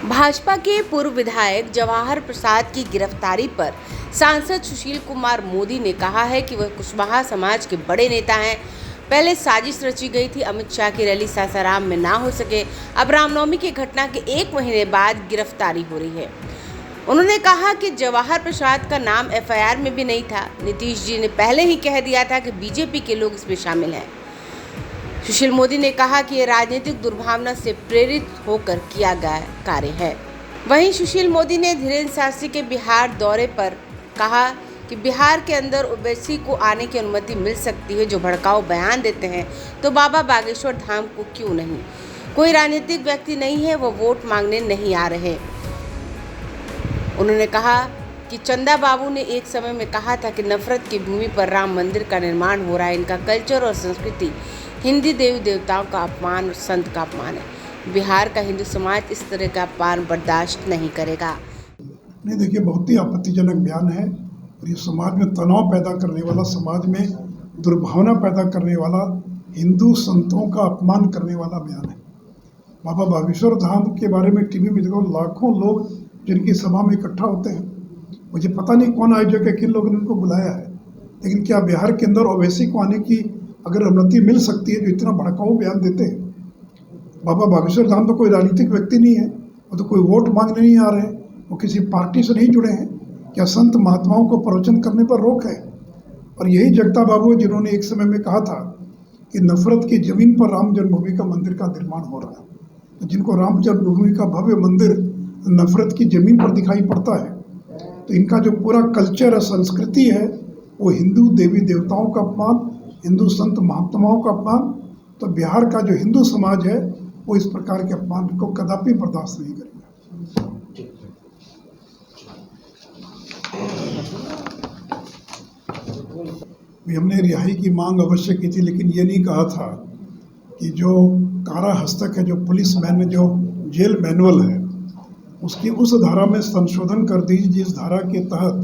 भाजपा के पूर्व विधायक जवाहर प्रसाद की गिरफ्तारी पर सांसद सुशील कुमार मोदी ने कहा है कि वह कुशवाहा समाज के बड़े नेता हैं। पहले साजिश रची गई थी अमित शाह की रैली सासाराम में ना हो सके। अब रामनवमी की घटना के 1 महीने बाद गिरफ्तारी हो रही है। उन्होंने कहा कि जवाहर प्रसाद का नाम एफआईआर में भी नहीं था। नीतीश जी ने पहले ही कह दिया था कि बीजेपी के लोग इसमें शामिल हैं। सुशील मोदी ने कहा कि यह राजनीतिक दुर्भावना से प्रेरित होकर किया गया कार्य है। वहीं सुशील मोदी ने धीरेन्द्र शास्त्री के बिहार दौरे पर कहा कि बिहार के अंदर ओवैसी को आने की अनुमति मिल सकती है, जो भड़काऊ बयान देते हैं तो बाबा बागेश्वर धाम को क्यों नहीं। कोई राजनीतिक व्यक्ति नहीं है, वो वोट मांगने नहीं आ रहे। उन्होंने कहा कि चंदा बाबू ने एक समय में कहा था कि नफरत की भूमि पर राम मंदिर का निर्माण हो रहा है। इनका कल्चर और संस्कृति हिंदी देवी देवताओं का अपमान और संत का अपमान है। बिहार का हिंदू समाज इस तरह का अपमान बर्दाश्त नहीं करेगा। नहीं, देखिए, बहुत ही आपत्तिजनक बयान है और ये समाज में तनाव पैदा करने वाला, समाज में दुर्भावना पैदा करने वाला, हिंदू संतों का अपमान करने वाला बयान है। बाबा बागेश्वर धाम के बारे में टीवी में देखो, लाखों लोग जिनकी सभा में इकट्ठा होते हैं। मुझे पता नहीं कौन आयोजक है, किन लोगों ने उनको बुलाया है, लेकिन क्या बिहार के अंदर ओवैसी को आने की अगर अनुमति मिल सकती है, जो इतना भड़काऊ बयान देते हैं। बाबा बागेश्वर धाम तो कोई राजनीतिक व्यक्ति नहीं है, वो तो कोई वोट मांगने नहीं आ रहे हैं, वो किसी पार्टी से नहीं जुड़े हैं। क्या संत महात्माओं को प्रवचन करने पर रोक है? और यही जगता बाबू जिन्होंने एक समय में कहा था कि नफरत की जमीन पर राम जन्मभूमि का मंदिर का निर्माण हो रहा है। तो जिनको राम जन्मभूमि का भव्य मंदिर नफरत की जमीन पर दिखाई पड़ता है, तो इनका जो पूरा कल्चर और संस्कृति है वो हिंदू देवी देवताओं का अपमान, हिंदू संत महात्माओं का अपमान। तो बिहार का जो हिंदू समाज है वो इस प्रकार के अपमान को कदापि बर्दाश्त नहीं करेगा। हमने रिहाई की मांग अवश्य की थी, लेकिन ये नहीं कहा था कि जो कारा हस्तक है, जो पुलिस मैन, जो जेल मैनुअल है, उसकी उस धारा में संशोधन कर दीजिए जिस धारा के तहत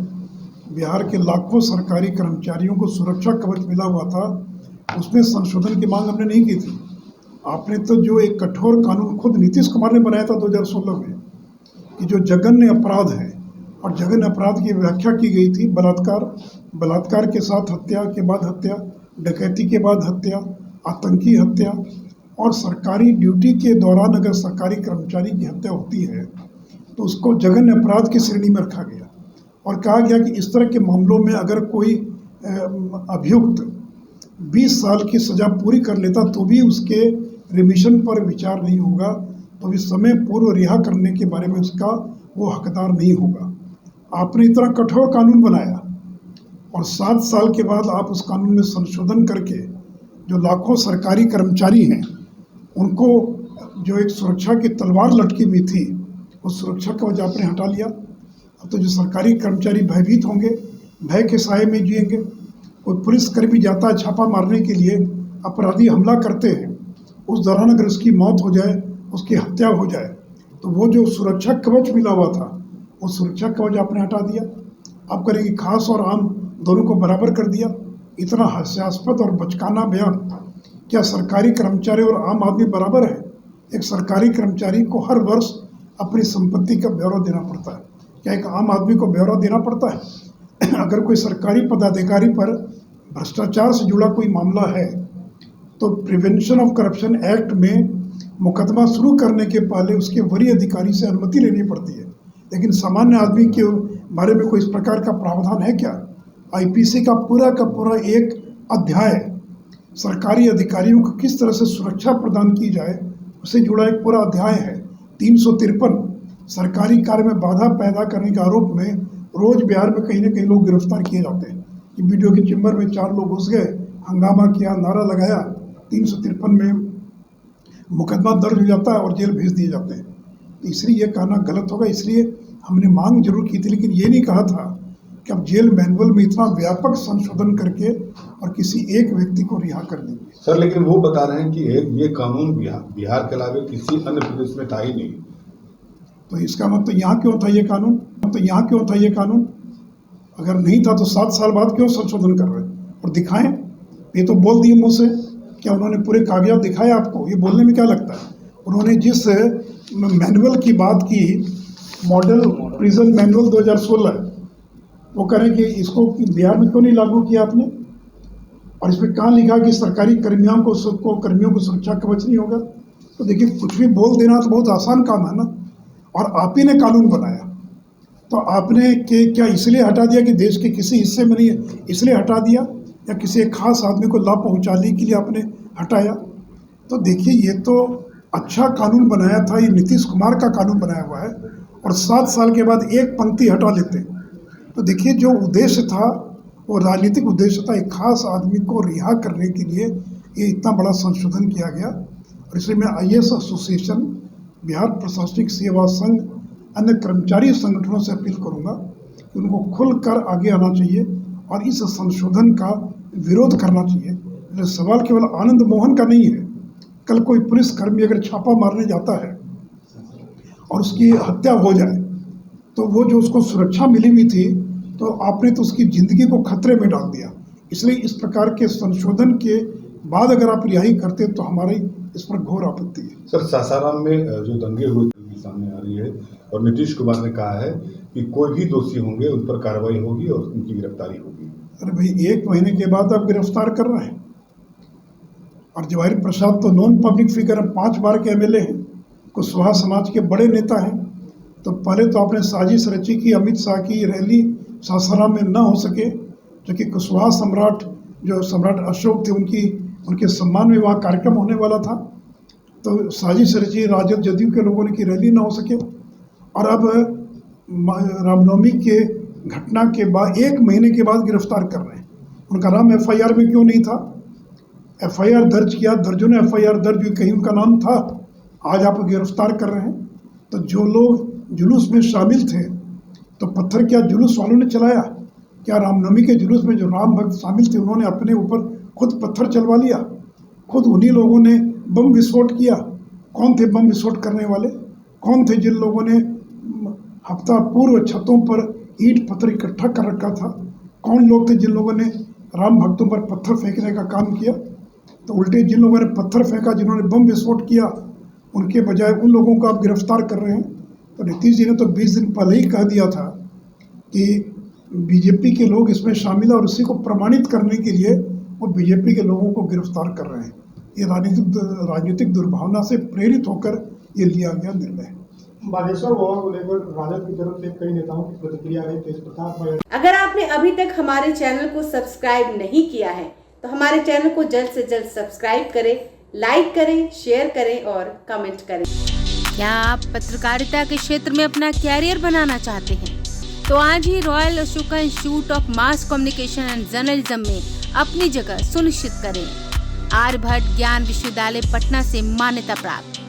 बिहार के लाखों सरकारी कर्मचारियों को सुरक्षा कवच मिला हुआ था। उसमें संशोधन की मांग हमने नहीं की थी। आपने तो जो एक कठोर कानून खुद नीतीश कुमार ने बनाया था 2016 में, कि जो जघन्य अपराध है, और जघन्य अपराध की व्याख्या की गई थी बलात्कार के साथ हत्या के बाद हत्या, डकैती के बाद हत्या, आतंकी हत्या, और सरकारी ड्यूटी के दौरान अगर सरकारी कर्मचारी की हत्या होती है तो उसको जघन्य अपराध की श्रेणी में रखा गया और कहा गया कि इस तरह के मामलों में अगर कोई अभियुक्त 20 साल की सज़ा पूरी कर लेता तो भी उसके रिमिशन पर विचार नहीं होगा, तो इस समय पूर्व रिहा करने के बारे में उसका वो हकदार नहीं होगा। आपने इतना कठोर कानून बनाया और 7 साल के बाद आप उस कानून में संशोधन करके जो लाखों सरकारी कर्मचारी हैं उनको जो एक सुरक्षा की तलवार लटकी हुई थी, उस सुरक्षा का वजह आपने हटा लिया। अब तो जो सरकारी कर्मचारी भयभीत होंगे, भय के साए में जिएंगे। कोई पुलिसकर्मी जाता है छापा मारने के लिए, अपराधी हमला करते हैं, उस दौरान अगर उसकी मौत हो जाए, उसकी हत्या हो जाए, तो वो जो सुरक्षा कवच मिला हुआ था वो सुरक्षा कवच आपने हटा दिया। आप करेंगे खास और आम दोनों को बराबर कर दिया। इतना हास्यास्पद और बचकाना बयान। क्या सरकारी कर्मचारी और आम आदमी बराबर है? एक सरकारी कर्मचारी को हर वर्ष अपनी संपत्ति का ब्यौरा देना पड़ता है। क्या एक आम आदमी को ब्यौरा देना पड़ता है? अगर कोई सरकारी पदाधिकारी पर भ्रष्टाचार से जुड़ा कोई मामला है तो प्रिवेंशन ऑफ करप्शन एक्ट में मुकदमा शुरू करने के पहले उसके वरीय अधिकारी से अनुमति लेनी पड़ती है। लेकिन सामान्य आदमी के बारे में कोई इस प्रकार का प्रावधान है क्या? आईपीसी का पूरा एक अध्याय सरकारी अधिकारियों को किस तरह से सुरक्षा प्रदान की जाए उससे जुड़ा एक पूरा अध्याय है। 353 सरकारी कार्य में बाधा पैदा करने के आरोप में रोज बिहार में कहीं ना कहीं लोग गिरफ्तार किए जाते हैं। कि वीडियो के चैम्बर में 4 लोग घुस गए, हंगामा किया, नारा लगाया, 353 में मुकदमा दर्ज हो जाता है और जेल भेज दिए जाते हैं। तो इसलिए ये कहना गलत होगा। इसलिए हमने मांग जरूर की थी, लेकिन ये नहीं कहा था कि अब जेल मैनुअल में इतना व्यापक संशोधन करके और किसी एक व्यक्ति को रिहा कर देंगे। सर, लेकिन वो बता रहे हैं कि ये कानून बिहार के अलावा किसी अन्य प्रदेश में था ही नहीं। तो इसका मतलब यहाँ क्यों था ये कानून? अगर नहीं था तो 7 साल बाद क्यों संशोधन कर रहे हैं? और दिखाएं। ये तो बोल दिए मुँह से, क्या उन्होंने पूरे कागजात दिखाए आपको? ये बोलने में क्या लगता है? उन्होंने जिस मैनुअल की बात की, मॉडल प्रिजन मैनुअल 2016, वो कह रहे हैं कि इसको बिहार में क्यों नहीं लागू किया आपने, और इसमें कहाँ लिखा कि सरकारी कर्मियों को सुरक्षा कवच नहीं होगा। तो देखिए, कुछ भी बोल देना तो बहुत आसान काम है ना, और आप ही ने कानून बनाया, तो आपने क्या इसलिए हटा दिया कि देश के किसी हिस्से में नहीं है इसलिए हटा दिया, या किसी एक खास आदमी को लाभ पहुंचाने के लिए आपने हटाया? तो देखिए, ये तो अच्छा कानून बनाया था, ये नीतीश कुमार का कानून बनाया हुआ है, और 7 साल के बाद एक पंक्ति हटा लेते। तो देखिए, जो उद्देश्य था वो राजनीतिक उद्देश्य था, एक खास आदमी को रिहा करने के लिए ये इतना बड़ा संशोधन किया गया। और इसलिए मैं IAS एसोसिएशन, बिहार प्रशासनिक सेवा संघ, अन्य कर्मचारी संगठनों से अपील करूंगा कि उनको खुलकर आगे आना चाहिए और इस संशोधन का विरोध करना चाहिए। तो सवाल केवल आनंद मोहन का नहीं है। कल कोई पुलिसकर्मी अगर छापा मारने जाता है और उसकी हत्या हो जाए, तो वो जो उसको सुरक्षा मिली हुई थी, तो आपने तो उसकी ज़िंदगी को खतरे में डाल दिया। इसलिए इस प्रकार के संशोधन के बाद अगर आप रिहाई करते तो हमारी इस पर घोर आपत्ति है। सर, सासाराम में जो दंगे हुए सामने आ रही है, और नीतीश कुमार ने कहा है कि कोई भी दोषी होंगे उन पर कार्रवाई होगी और उनकी गिरफ्तारी होगी। अरे भाई, 1 महीने के बाद आप गिरफ्तार कर रहे हैं, और जवाहर प्रसाद तो नॉन पब्लिक फिगर है, 5 बार के MLA हैं, कुशवाहा समाज के बड़े नेता हैं। तो पहले तो आपने साजिश रची कि अमित शाह की रैली सासाराम में न हो सके, जो कि कुशवाहा सम्राट अशोक थे, उनके सम्मान में वहाँ कार्यक्रम होने वाला था। तो साजिश रची राजद जदयू के लोगों ने कि रैली ना हो सके, और अब रामनवमी के घटना के बाद 1 महीने के बाद गिरफ्तार कर रहे हैं। उनका नाम FIR में क्यों नहीं था? FIR दर्ज किया, दर्जनों FIR दर्ज हुई, कहीं उनका नाम था, आज आप गिरफ्तार कर रहे हैं। तो जो लोग जुलूस में शामिल थे, तो पत्थर क्या जुलूस वालों ने चलाया? क्या रामनवमी के जुलूस में जो राम भक्त शामिल थे उन्होंने अपने ऊपर खुद पत्थर चलवा लिया? खुद उन्हीं लोगों ने बम विस्फोट किया। कौन थे बम विस्फोट करने वाले? कौन थे जिन लोगों ने हफ्ता पूर्व छतों पर ईंट पत्थर इकट्ठा कर रखा था? कौन लोग थे जिन लोगों ने राम भक्तों पर पत्थर फेंकने का काम किया? तो उल्टे जिन लोगों ने पत्थर फेंका, जिन्होंने बम विस्फोट किया, उनके बजाय उन लोगों को आप गिरफ्तार कर रहे हैं। तो नीतीश जी ने तो 20 दिन पहले ही कह दिया था कि बीजेपी के लोग इसमें शामिल है, और उसी को प्रमाणित करने के लिए वो बीजेपी के लोगों को गिरफ्तार कर रहे हैं। ये राजनीतिक दुर्भावना से प्रेरित होकर ये लिया गया निर्णय है। बागेश्वर गोवा को लेकर राजद की तरफ से कई नेताओं की प्रतिक्रिया रही। तेज प्रताप, अगर आपने अभी तक हमारे चैनल को सब्सक्राइब नहीं किया है तो हमारे चैनल को जल्द से जल्द सब्सक्राइब करें, लाइक करें, शेयर करें और कमेंट करें। क्या आप पत्रकारिता के क्षेत्र में अपना कैरियर बनाना चाहते हैं? तो आज ही royal Ashoka institute of mass communication and journalism में अपनी जगह सुनिश्चित करें। आर्यभट्ट ज्ञान विश्वविद्यालय पटना से मान्यता प्राप्त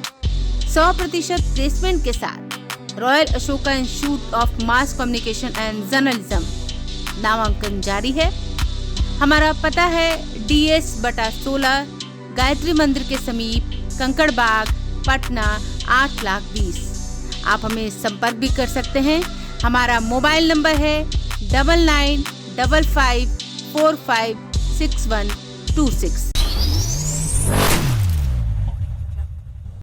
100% प्लेसमेंट के साथ royal Ashoka institute of mass communication and journalism नामांकन जारी है। हमारा पता है DS/16 गायत्री मंदिर के समीप, कंकड़ बाग, पटना 8,20,000। आप हमें संपर्क भी कर सकते हैं। हमारा मोबाइल नंबर है 9955456126।